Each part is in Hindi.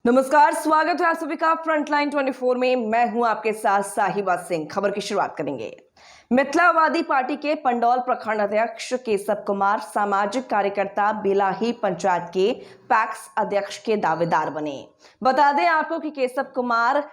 नमस्कार, स्वागत है आप सभी का फ्रंटलाइन 24 में। मैं हूं आपके साथ साहिबा सिंह। खबर की शुरुआत करेंगे। मिथिलावादी पार्टी के पंडौल प्रखंड अध्यक्ष केशव कुमार सामाजिक कार्यकर्ता बिलाही पंचायत के पैक्स अध्यक्ष के दावेदार बने। बता दें आपको कि केशव कुमार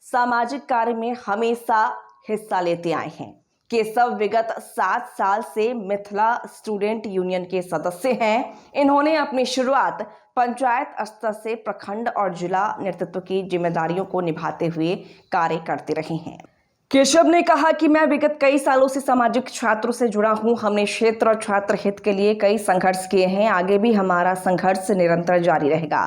सामाजिक कार्य में हमेशा हिस्सा लेते आए हैं। केशव विगत 7 साल से मिथिला स्टूडेंट यूनियन के सदस्य हैं। इन्होंने अपनी शुरुआत पंचायत स्तर से प्रखंड और जिला नेतृत्व की जिम्मेदारियों को निभाते हुए कार्य करते रहे हैं। केशव ने कहा कि मैं विगत कई सालों से सामाजिक छात्रों से जुड़ा हूं। हमने क्षेत्र और छात्र हित के लिए कई संघर्ष किए हैं। आगे भी हमारा संघर्ष निरंतर जारी रहेगा।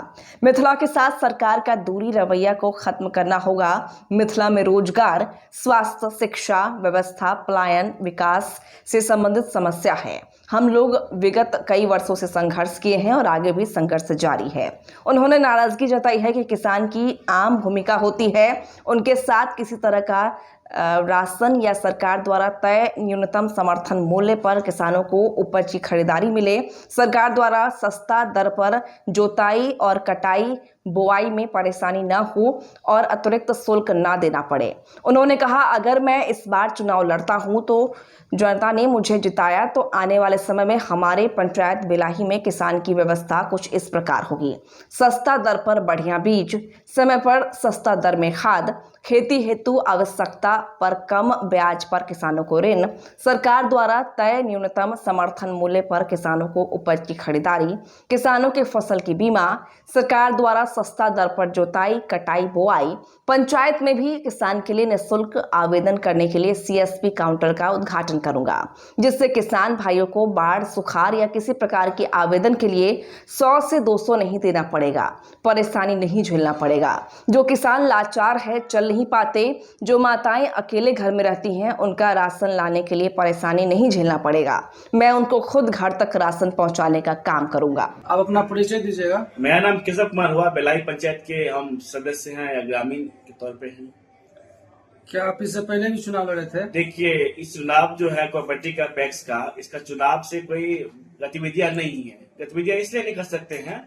मिथिला के साथ सरकार का दूरी रवैया को खत्म करना होगा। मिथिला में रोजगार, स्वास्थ्य, शिक्षा व्यवस्था, पलायन, विकास से संबंधित समस्या है। हम लोग विगत कई वर्षों से संघर्ष किए हैं और आगे भी संघर्ष जारी है। उन्होंने नाराजगी जताई है कि किसान की आम भूमिका होती है उनके साथ किसी तरह का राशन या सरकार द्वारा तय न्यूनतम समर्थन मूल्य पर किसानों को उपज की खरीदारी मिले, सरकार द्वारा सस्ता दर पर जोताई और कटाई बुआई में परेशानी न हो और अतिरिक्त शुल्क ना देना पड़े। उन्होंने कहा, अगर मैं इस बार चुनाव लड़ता हूं तो जनता ने मुझे जिताया तो आने वाले समय में हमारे पंचायत बिलाही में किसान की व्यवस्था कुछ इस प्रकार होगी। सस्ता दर पर बढ़िया बीज, समय पर सस्ता दर में खाद, खेती हेतु आवश्यकता पर कम ब्याज पर किसानों को ऋण, सरकार द्वारा तय न्यूनतम समर्थन मूल्य पर किसानों को उपज की खरीदारी, किसानों के फसल की बीमा, सरकार द्वारा सस्ता दर पर जोताई कटाई बुआई, पंचायत में भी किसान के लिए निःशुल्क आवेदन करने के लिए सीएसपी काउंटर का उद्घाटन करूंगा, जिससे किसान भाइयों को बाढ़, सुखाड़ या किसी प्रकार के आवेदन के लिए 100 से 200 नहीं देना पड़ेगा, परेशानी नहीं झेलना पड़ेगा। जो किसान लाचार है, चल नहीं पाते, जो माताएं अकेले घर में रहती हैं, उनका राशन लाने के लिए परेशानी नहीं झेलना पड़ेगा। मैं उनको खुद घर तक राशन पहुंचाने का काम करूंगा। आप अपना परिचय दीजिएगा। मेरा नाम केशव कुमार हुआ, बेलाई पंचायत के हम सदस्य हैं या ग्रामीण के तौर पे हैं। क्या आप इससे पहले भी चुनाव लड़े थे? देखिए, इस चुनाव जो है कोऑपरेटिव का पैक्स का, इसका चुनाव से कोई गतिविधियां नहीं है। गतिविधियां इसलिए नहीं कर सकते हैं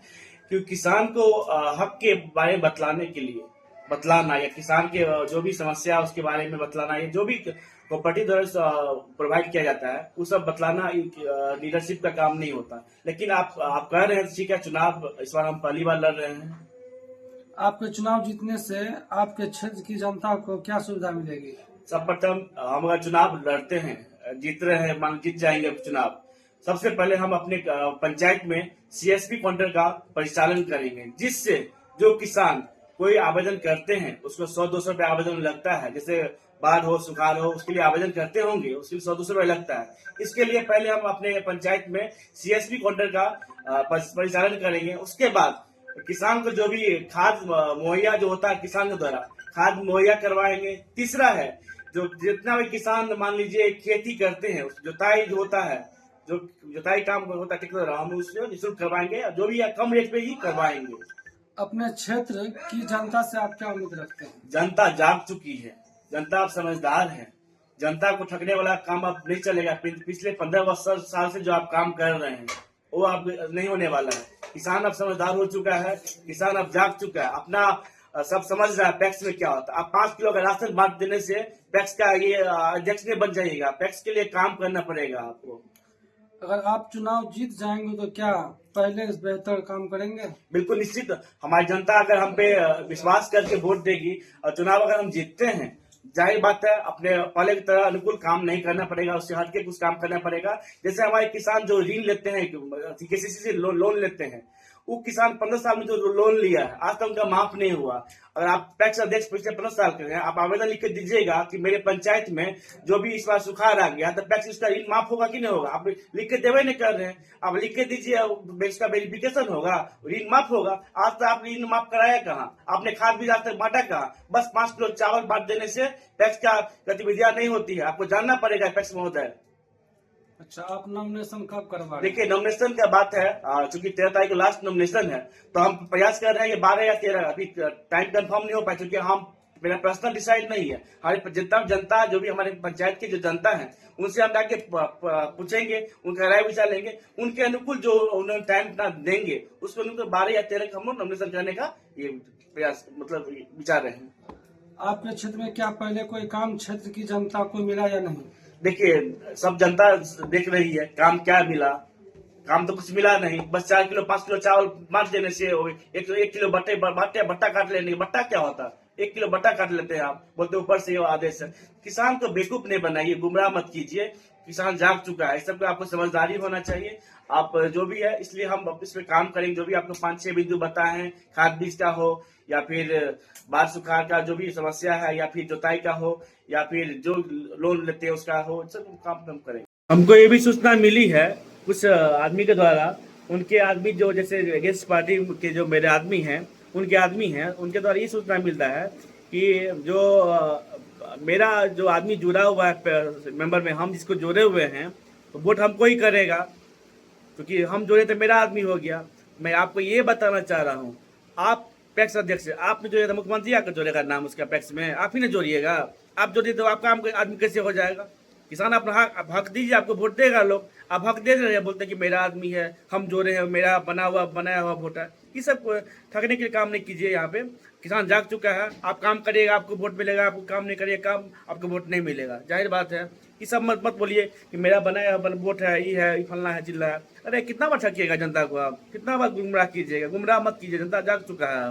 क्योंकि किसान को हक के बारे में बतलाने के लिए बतलाना या किसान के जो भी समस्या उसके बारे में बतलाना, ये जो भी कोऑपरेटिव द्वारा प्रोवाइड किया जाता है वो सब बतलाना लीडरशिप का काम नहीं होता। लेकिन आप कह रहे हैं ठीक है, चुनाव इस बार हम पहली बार लड़ रहे हैं। आपके चुनाव जीतने से आपके क्षेत्र की जनता को क्या सुविधा मिलेगी? सर्वप्रथम हम अगर चुनाव लड़ते हैं, जीत रहे हैं, मान जीत जाएंगे चुनाव, सबसे पहले हम अपने पंचायत में सीएसपी काउंटर का परिचालन करेंगे, जिससे जो किसान कोई आवेदन करते हैं उसको 100-200 रुपये आवेदन लगता है। जैसे बाढ़ हो, सुखाड़ हो, उसके लिए आवेदन करते होंगे, उसके लिए 100-200 रुपये लगता है। इसके लिए पहले हम अपने पंचायत में सीएसपी काउंटर का परिचालन करेंगे। उसके बाद किसान को जो भी खाद मुहैया जो होता है किसान के द्वारा खाद मुहैया करवाएंगे। तीसरा है, जो जितना भी किसान मान लीजिए खेती करते हैं, जुताई जो होता है, जो जुताई काम होता है ट्रैक्टर, हम उसको निःशुल्क करवाएंगे, जो भी कम रेट पे ही करवाएंगे। अपने क्षेत्र की जनता से आप क्या उम्मीद रखते हैं? जनता जाग चुकी है, जनता अब समझदार है, जनता को ठगने वाला काम अब नहीं चलेगा। पिछले 15 साल से जो आप काम कर रहे हैं वो अब नहीं होने वाला है। किसान अब समझदार हो चुका है, किसान अब जाग चुका है, अपना सब समझ रहा है पैक्स में क्या होता है। अब 5 किलो का राशन बांट देने से पैक्स का ये अध्यक्ष नहीं बन जाएगा, पैक्स के लिए काम करना पड़ेगा आपको। अगर आप चुनाव जीत जाएंगे तो क्या पहले से बेहतर काम करेंगे? बिल्कुल निश्चित। हमारी जनता अगर हम पे विश्वास करके वोट देगी और चुनाव अगर हम जीतते हैं, जाहिर बात है अपने पहले की तरह अनुकूल काम नहीं करना पड़ेगा, उससे हटके कुछ काम करना पड़ेगा। जैसे हमारे किसान जो ऋण लेते हैं, केसीसी से लोन लेते हैं, वो किसान 15 साल में जो लोन लिया है आज तक उनका माफ नहीं हुआ। अगर आप पैक्स अध्यक्ष पिछले 15 साल के हैं, आप आवेदन लिख के दीजिएगा कि मेरे पंचायत में जो भी इस बार सुखाड़ आ गया तो पैक्स उसका ऋण माफ होगा कि नहीं होगा। आप लिख के देवे नहीं कर रहे हैं, आप लिख के दीजिए, उसका वेरिफिकेशन होगा, ऋण माफ होगा। आज तक आपने ऋण माफ कराया कहाँ? आपने खाद बीज आज तक बांटा कहाँ? बस 5 किलो चावल बांट देने से पैक्स का गतिविधियां नहीं होती है। आपको जानना पड़ेगा पैक्स महोदय। अच्छा, आप नॉमिनेशन कब करवा? देखिए, नॉमिनेशन का बात है, चूंकि 13 तारीख को लास्ट नॉमिनेशन है, तो हम प्रयास कर रहे हैं कि 12 या 13, अभी टाइम कंफर्म नहीं हो पाया क्योंकि हम मेरा पर्सनल डिसाइड नहीं है। हमारी जितना जनता, जो भी हमारे पंचायत की जो जनता है, उनसे हम जाके पूछेंगे, उनका राय विचार लेंगे, उनके अनुकूल जो उन्होंने टाइम देंगे उसको 12 या 13 हम नॉमिनेशन करने का ये प्रयास मतलब विचार रहे हैं। आपके क्षेत्र में क्या पहले कोई काम क्षेत्र की जनता को मिला या नहीं? देखिए, सब जनता देख रही है काम क्या मिला। काम तो कुछ मिला नहीं, बस 4 किलो 5 किलो चावल बांट देने से, 1 किलो बट्टा काट लेने। बट्टा क्या होता? 1 किलो बट्टा काट लेते हैं आप, बोलते ऊपर से ये आदेश है। किसान को बेवकूफ नहीं बनाइए, गुमराह मत कीजिए। किसान जाग चुका है, इस सब पे आपको समझदारी होना चाहिए। आप जो भी है, इसलिए हम इस पे काम करेंगे। जो भी आपको 5-6 बिंदु बताए हैं, खाद बीज का हो या फिर बाढ़ सुखाड़ का जो भी समस्या है, या फिर जोताई का हो, या फिर जो लोन लेते हैं उसका हो, सब काम हम करेंगे। हमको ये भी सूचना मिली है कुछ आदमी के द्वारा, उनके आदमी जो जैसे अगेंस्ट पार्टी के जो मेरे आदमी हैं, उनके द्वारा ये सूचना मिलता है कि जो मेरा जो आदमी जुड़ा हुआ है मेंबर में, हम जिसको जोड़े हुए हैं, तो वोट हमको ही करेगा, क्योंकि हम जोड़े तो मेरा आदमी हो गया। मैं आपको ये बताना चाह रहा हूँ, आप पैक्स अध्यक्ष, आपने जोड़े, मुख्यमंत्री आकर जोड़ेगा नाम उसका पैक्स में, आप ही ने जोड़िएगा। आप जोड़िए तो आपका आदमी कैसे हो जाएगा? किसान अपना हक दीजिए, आपको वोट देगा लोग। आप हक दे रहे हैं, बोलते हैं कि मेरा आदमी है, हम जोड़े हैं, मेरा बनाया हुआ वोट है। ये सब ठगने के काम नहीं कीजिए। यहाँ पे किसान जाग चुका है, आप काम करिएगा आपको वोट मिलेगा, आपको काम नहीं करिएगा काम आपको वोट नहीं मिलेगा। जाहिर बात है। ये सब मत बोलिए कि मेरा बनाया वोट है, ये फलना है, चिल्ला है। अरे कितना बार ठगिएगा जनता को आप? कितना बार गुमराह कीजिएगा? गुमराह मत कीजिए, जनता जाग चुका है।